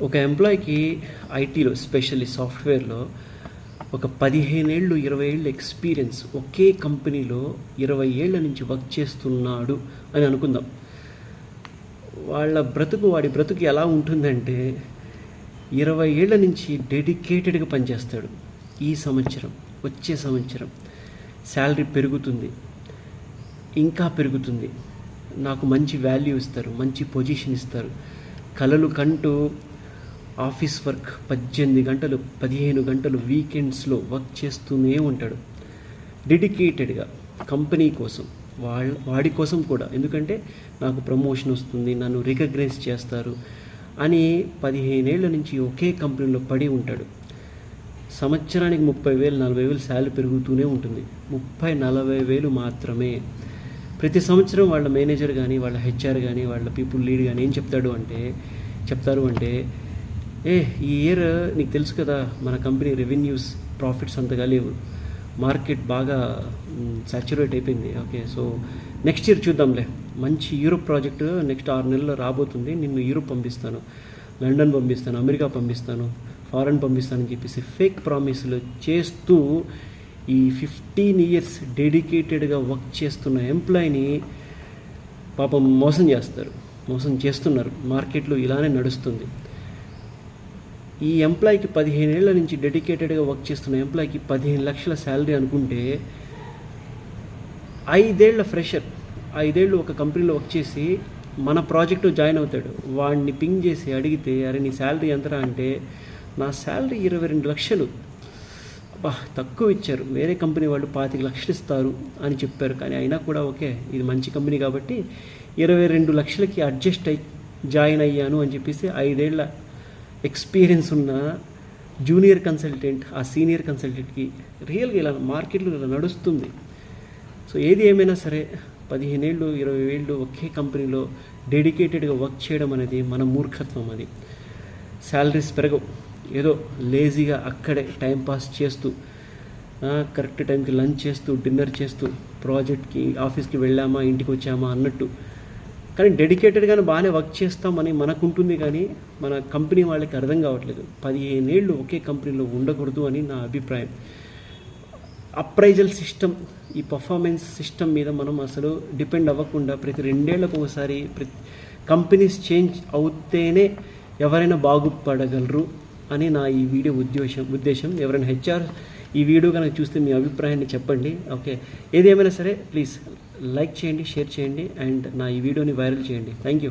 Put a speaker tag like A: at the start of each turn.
A: ఒక ఎంప్లాయీకి ఐటీలో స్పెషల్లీ సాఫ్ట్వేర్లో ఒక 15 ఏళ్ళు 20 ఏళ్ళు ఎక్స్పీరియన్స్ ఒకే కంపెనీలో 20 ఏళ్ళ నుంచి వర్క్ చేస్తున్నాడు అని అనుకుందాం. వాడి బ్రతుకు ఎలా ఉంటుందంటే 20 ఏళ్ళ నుంచి డెడికేటెడ్గా పనిచేస్తాడు. వచ్చే సంవత్సరం శాలరీ పెరుగుతుంది, ఇంకా పెరుగుతుంది, నాకు మంచి వాల్యూ ఇస్తారు, మంచి పొజిషన్ ఇస్తారు, కలలు కంటూ ఆఫీస్ వర్క్ 18 గంటలు 15 గంటలు వీకెండ్స్లో వర్క్ చేస్తూనే ఉంటాడు డెడికేటెడ్గా కంపెనీ కోసం, వాడి కోసం కూడా. ఎందుకంటే నాకు ప్రమోషన్ వస్తుంది, నన్ను రికగ్నైజ్ చేస్తారు అని 15 ఏళ్ళ నుంచి ఒకే కంపెనీలో పడి ఉంటాడు. సంవత్సరానికి 30,000 40,000 శాలరీ పెరుగుతూనే ఉంటుంది. 30,000-40,000 మాత్రమే. ప్రతి సంవత్సరం వాళ్ళ మేనేజర్ కానీ వాళ్ళ హెచ్ఆర్ కానీ వాళ్ళ పీపుల్ లీడ్ కానీ ఏం చెప్తారు అంటే ఈ ఇయర్ నీకు తెలుసు కదా మన కంపెనీ రెవెన్యూస్ ప్రాఫిట్స్ అంతగా లేవు, మార్కెట్ బాగా సాచురేట్ అయిపోయింది. ఓకే, సో నెక్స్ట్ ఇయర్ చూద్దాంలే, మంచి యూరోప్ ప్రాజెక్టు నెక్స్ట్ 6 నెలల్లో రాబోతుంది, నిన్ను యూరోప్ పంపిస్తాను, లండన్ పంపిస్తాను, అమెరికా పంపిస్తాను, ఫారెన్ పంపిస్తానని చెప్పేసి ఫేక్ ప్రామిస్లు చేస్తూ ఈ 15 ఇయర్స్ డెడికేటెడ్గా వర్క్ చేస్తున్న ఎంప్లాయీని పాపం మోసం చేస్తున్నారు. మార్కెట్లో ఇలానే నడుస్తుంది. ఈ ఎంప్లాయీకి 15 ఏళ్ళ నుంచి డెడికేటెడ్గా వర్క్ చేస్తున్న ఎంప్లాయీకి 15 లక్షల శాలరీ అనుకుంటే 5 ఏళ్ల ఫ్రెషర్ 5 ఏళ్ళు ఒక కంపెనీలో వర్క్ చేసి మన ప్రాజెక్టు జాయిన్ అవుతాడు. వాడిని పింగ్ చేసి అడిగితే అరే నీ శాలరీ ఎంతరా అంటే నా శాలరీ 22 లక్షలు, తక్కువ ఇచ్చారు, వేరే కంపెనీ వాళ్ళు 25 లక్షలు ఇస్తారు అని చెప్పారు. కానీ అయినా కూడా ఓకే ఇది మంచి కంపెనీ కాబట్టి 22 లక్షలకి అడ్జస్ట్ జాయిన్ అయ్యాను అని చెప్పేసి 5 ఏళ్ల ఎక్స్పీరియన్స్ ఉన్న జూనియర్ కన్సల్టెంట్ ఆ సీనియర్ కన్సల్టెంట్కి రియల్గా ఇలా మార్కెట్లో ఇలా నడుస్తుంది. సో ఏది ఏమైనా సరే 15 ఏళ్ళు 20 ఏళ్ళు ఒకే కంపెనీలో డెడికేటెడ్గా వర్క్ చేయడం అనేది మన మూర్ఖత్వం. అది శాలరీస్ పెరగవు, ఏదో లేజీగా అక్కడే టైంపాస్ చేస్తూ కరెక్ట్ టైంకి లంచ్ చేస్తూ డిన్నర్ చేస్తూ ప్రాజెక్ట్కి ఆఫీస్కి వెళ్ళామా ఇంటికి వచ్చామా అన్నట్టు. కానీ డెడికేటెడ్గానే బాగానే వర్క్ చేస్తామని మనకుంటుంది, కానీ మన కంపెనీ వాళ్ళకి అర్థం కావట్లేదు. 15 ఏళ్ళు ఒకే కంపెనీలో ఉండకూడదు అని నా అభిప్రాయం. అప్రైజల్ సిస్టమ్, ఈ పర్ఫార్మెన్స్ సిస్టమ్ మీద మనం అసలు డిపెండ్ అవ్వకుండా ప్రతి 2 ఏళ్లకు ఒకసారి కంపెనీస్ చేంజ్ అవుతేనే ఎవరైనా బాగుపడగలరు అని నా ఈ వీడియో ఉద్దేశం. ఎవరైనా హెచ్ఆర్ ఈ వీడియో కనుక చూస్తే మీ అభిప్రాయాన్ని చెప్పండి. ఓకే, ఏదేమైనా సరే ప్లీజ్ లైక్ చేయండి, షేర్ చేయండి అండ్ నా ఈ వీడియోని వైరల్ చేయండి. Thank you.